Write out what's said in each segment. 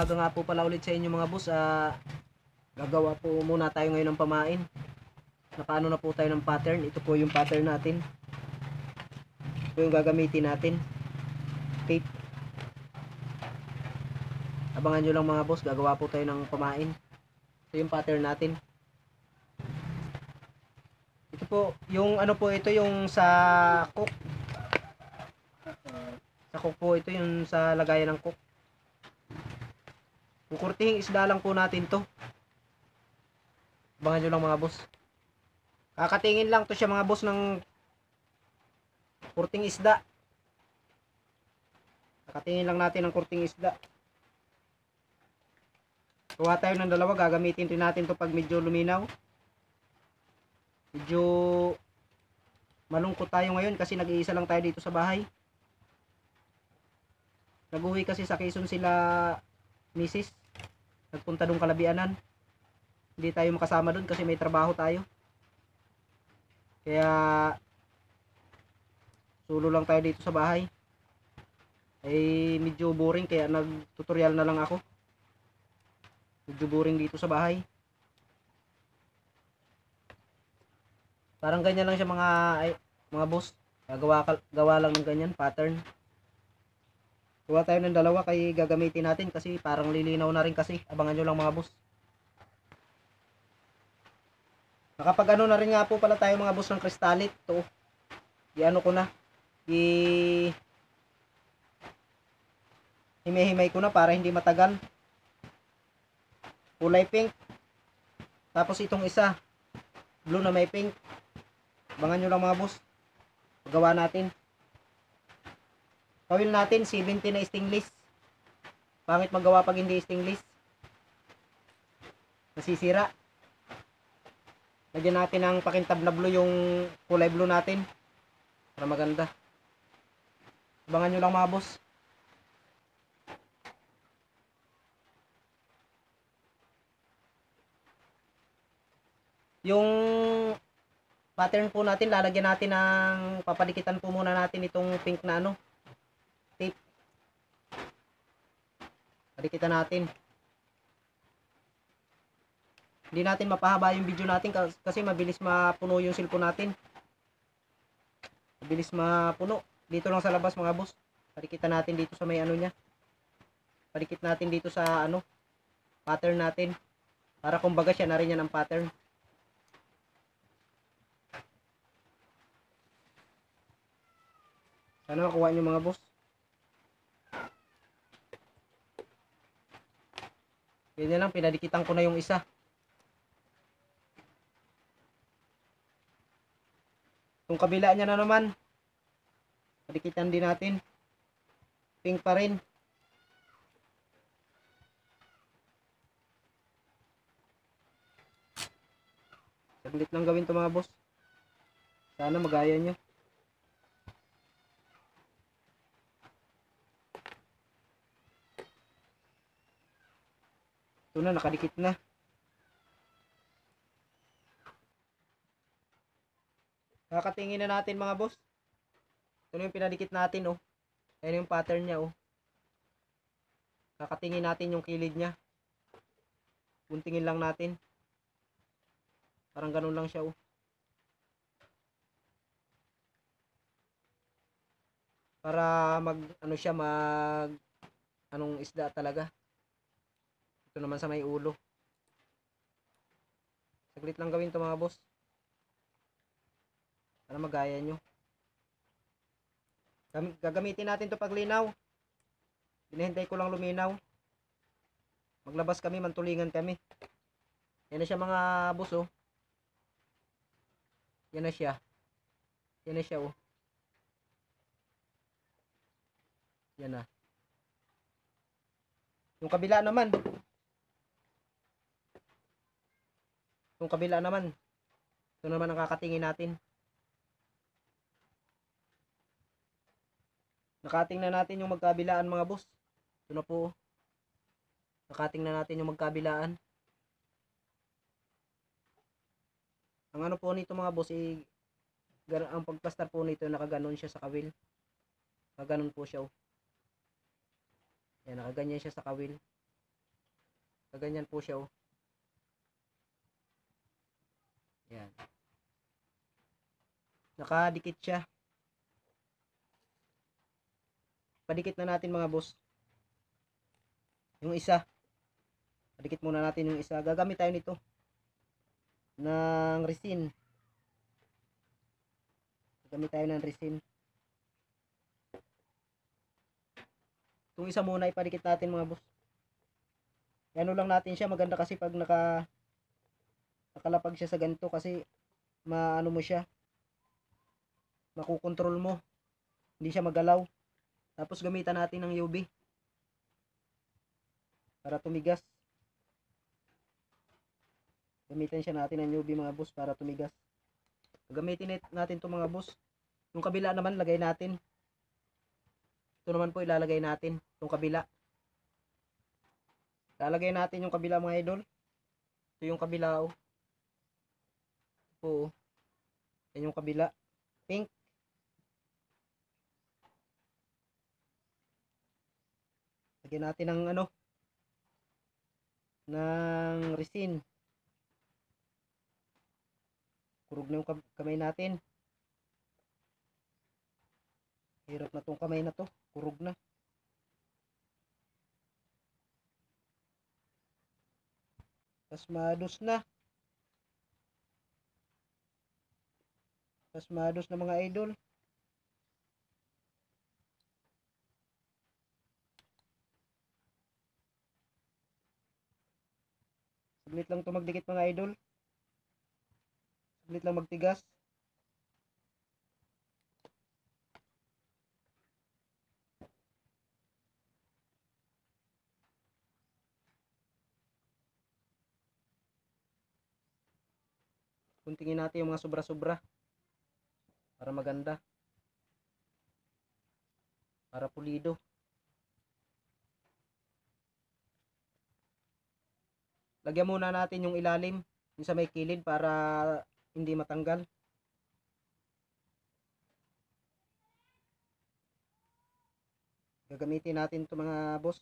umaga nga po pala ulit sa inyo mga boss. Gagawa po muna tayo ngayon ng pamain. Nakaano na po tayo ng pattern. Ito po yung pattern natin. Ito yung gagamitin natin. Tape. Abangan nyo lang mga boss. Gagawa po tayo ng pamain. Ito yung pattern natin. Ito po, yung ano po ito yung sa cook. Sa cook po ito yung sa lagayan ng cook. Yung kurtihing isda lang po natin to. Abangan nyo lang mga boss. Kakatingin lang to siya mga boss ng kurting isda. Kakatingin lang natin ng kurting isda. Kuha tayo ng dalawa. Gagamitin rin natin to pag medyo luminaw. Medyo malungkot tayo ngayon kasi nag-iisa lang tayo dito sa bahay. Nag-uwi kasi sa Quezon sila misis. Nagpunta doon Kalabianan. Hindi tayo makasama doon kasi may trabaho tayo. Kaya solo lang tayo dito sa bahay. Ay medyo boring kaya nag-tutorial na lang ako. Medyo boring dito sa bahay. Parang ganyan lang siya mga boss. Gawa lang ng ganyan pattern. Kuha tayo ng dalawa kay gagamitin natin kasi parang lilinaw na rin kasi. Abangan nyo lang mga boss. Nakapag ano na rin nga po pala tayo mga boss ng kristalit. Ito. I-ano ko na. Himay-himay ko na para hindi matagal. Kulay pink. Tapos itong isa. Blue na may pink. Abangan nyo lang mga boss. Gawa natin. Kawil natin 70 na stainless. Pangit magawa pag hindi stainless. Nasisira. Lagyan natin ng pakintab na blue yung kulay blue natin. Para maganda. Abangan nyo lang mga boss. Yung pattern po natin, lalagyan natin ng papadikitan po muna natin itong pink na ano. Tape. Padikitan natin. Hindi natin mapahaba yung video natin kasi mabilis mapuno yung cellphone natin. Mabilis mapuno. Dito lang sa labas mga boss. Padikitan natin dito sa may ano niya. Padikit natin dito sa ano, pattern natin. Para kumbaga siya na rin yan ang pattern. Sana makuha nyo mga boss. Ganyan lang, pinadikitan ko na yung isa. Itong kabila niya na naman. Padikitan din natin. Pink pa rin. Saglit lang gawin to mga boss. Sana magaya nyo. Ito na, nakadikit na. Kakatingin na natin mga boss. Ito na yung pinadikit natin oh. Ayan yung pattern niya oh. Kakatingin natin yung kilid niya. Guntingin lang natin. Parang ganun lang siya oh. Para ano siya anong isda talaga. Ito naman sa may ulo. Saglit lang gawin to mga boss. Para magaya nyo. Gagamitin natin to paglinaw. Hinihintay ko lang luminaw. Maglabas kami, mantulingan kami. Yan na siya mga boss oh. Yan na siya. Yan na siya oh. Yan na. Yung kabila naman. Yung kabila naman. Ito naman ang kakatingin natin. Nakating na natin yung magkabilaan mga boss. Ito na po. Nakating na natin yung magkabilaan. Ang ano po nito mga boss, ang pagplastar po nito nakaganon siya sa kawil. Nakaganon po siya oh. Yan, nakaganyan siya sa kawil. Ganyan po siya, oh. Yan. Nakadikit siya. Padikit na natin mga boss. Yung isa. Padikit muna natin yung isa. Gagamit tayo nito ng resin. Gagamit tayo ng resin. Itong isa muna ipadikit natin mga boss. Ano lang natin siya, maganda kasi pag nakalapag siya sa ganito kasi maano mo siya, makukontrol mo, hindi siya magalaw. Tapos gamitan natin ng UV para tumigas. Gamitan siya natin ng UV mga boss para tumigas. Gamitin natin to mga boss. Yung kabila naman lagay natin. Ito naman po ilalagay natin, yung kabila. Lalagay natin yung kabila mga idol. Ito yung kabila, oh. Ito po, oh. Yan yung kabila. Pink. Lagyan natin ng ano, ng resin. Kurog na yung kamay natin. Hirap na tong kamay na to. Kurog na. Pasmados na. Pasmados na mga idol. Saglit lang to magdikit mga idol. Saglit lang magtigas. Kuntingin natin yung mga sobra-sobra para maganda, para pulido. Lagyan muna natin yung ilalim, yung sa may kilid para hindi matanggal. Gagamitin natin ito mga boss.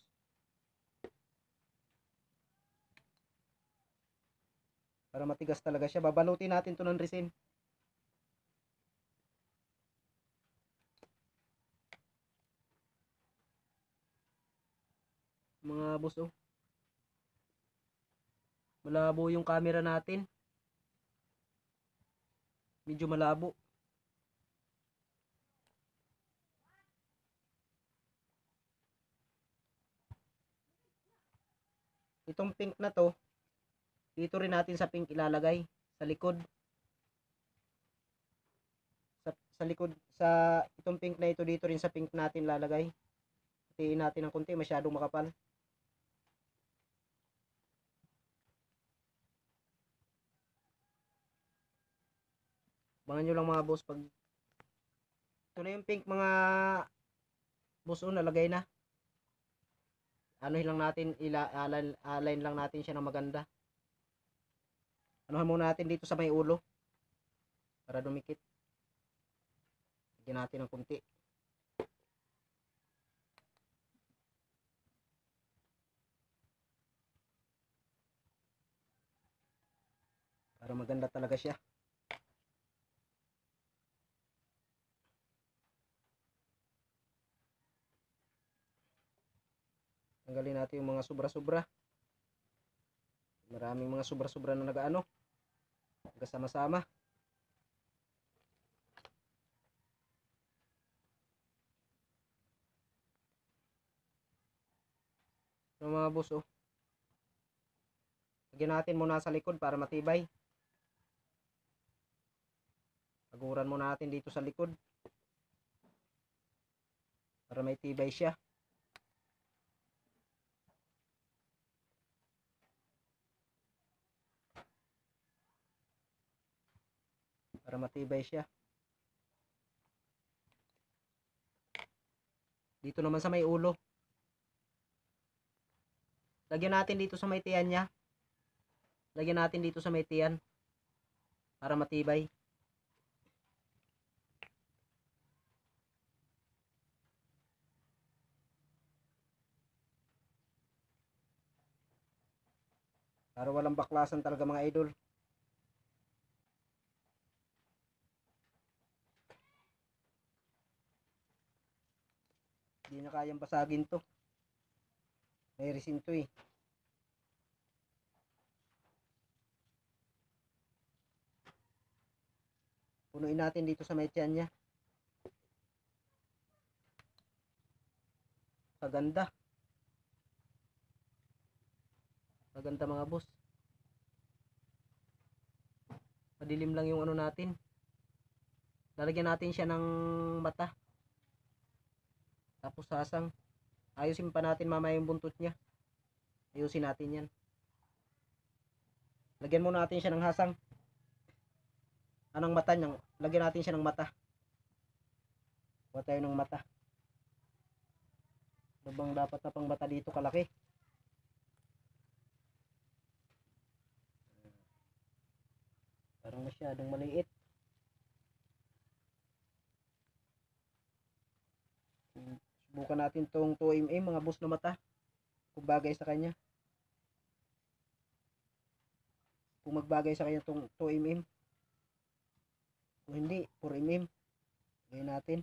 Para matigas talaga siya. Babalutin natin ito ng resin. Mga boss, oh. Malabo yung camera natin. Medyo malabo. Itong pink na to, dito rin natin sa pink ilalagay. Sa likod. Sa likod, sa itong pink na ito, dito rin sa pink natin lalagay. Hatiin natin ng konti, masyadong makapal. Abangan nyo lang mga boss pag ito na yung pink mga boss, oh, nalagay na. Anuhin lang natin, align lang natin siya ng maganda. Anuhan muna natin dito sa may ulo para dumikit. Lagyan natin ng kunti. Para maganda talaga siya. Tanggalin natin yung mga sobra-sobra. Maraming mga sobra-sobra na nagaano, nagkasama-sama. Yung mga boss, oh. Lagyan natin muna sa likod para matibay. Paguran muna natin dito sa likod para may tibay siya. Para matibay siya. Dito naman sa may ulo. Lagyan natin dito sa may tiyan niya. Lagyan natin dito sa may tiyan para matibay. Para walang baklasan talaga mga idol. Hindi na kayang basagin to. May resin to eh. Punuin natin dito sa may tiyan niya. Kaganda. Kaganda mga boss. Madilim lang yung ano natin. Lalagyan natin siya ng mata. Tapos sasang. Ayusin pa natin mamaya yung buntot niya. Ayusin natin yan. Lagyan muna natin siya ng hasang. Anong mata niya? Lagyan natin siya ng mata. Kuha tayo ng mata. Ano bang dapat na pang mata dito kalaki? Parang masyadong maliit. Subukan natin tong 2mm mga boss na mata. Kung bagay sa kanya. Kung magbagay sa kanya tong 2mm. Kung hindi, 4mm. Gawin natin.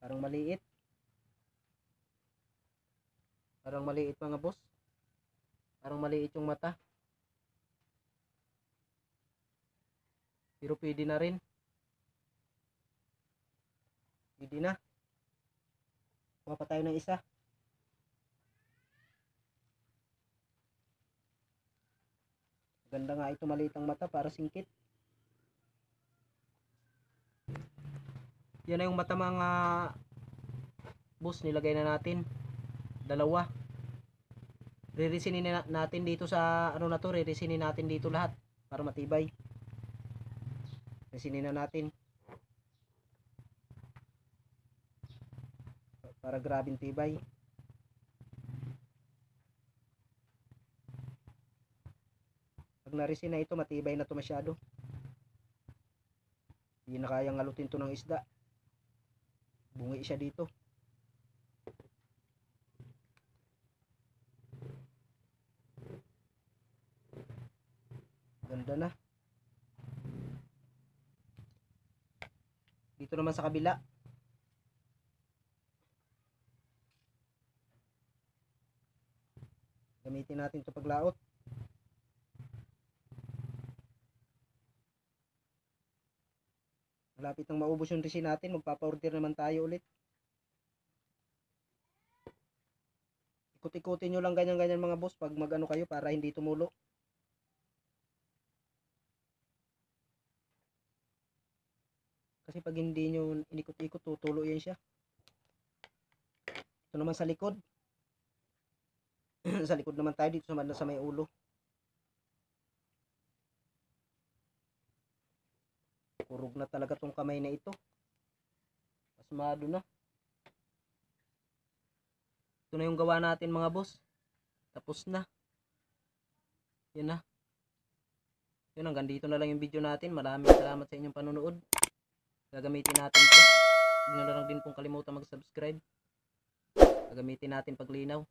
Parang maliit. Parang maliit mga boss. Parang maliit yung mata. Pero pwede na rin. Pwede na. Kuha pa tayo ng isa. Ganda nga ito, maliit ang mata para singkit. Yan na yung mata mga boss, nilagay na natin. Dalawa. Re-resinin natin dito sa ano na to, re-resinin natin dito lahat para matibay. Resinin na natin. Para grabing tibay. Pag na-resin na ito, matibay na to masyado. Hindi na kayang alutin to ng isda. Bungi siya dito. Ganda na. Dito naman sa kabila. Gamitin natin ito paglaot. Malapit nang maubos yung resin natin, magpapa-order naman tayo ulit. Ikot-ikutin nyo lang ganyan-ganyan mga boss pag mag-ano kayo para hindi tumulo. Kasi pag hindi nyo inikot-ikot, tutulo yan siya. Ito naman sa likod. Sa likod naman tayo dito sa may ulo. Kurog na talaga tong kamay na ito. Pasmado na. Ito na yung gawa natin mga boss. Tapos na. Yan na. Yun, hanggang dito na lang yung video natin. Maraming salamat sa inyong panonood. Gagamitin natin ito. Hindi na lang din pong kalimutan mag-subscribe. Gagamitin natin paglinaw.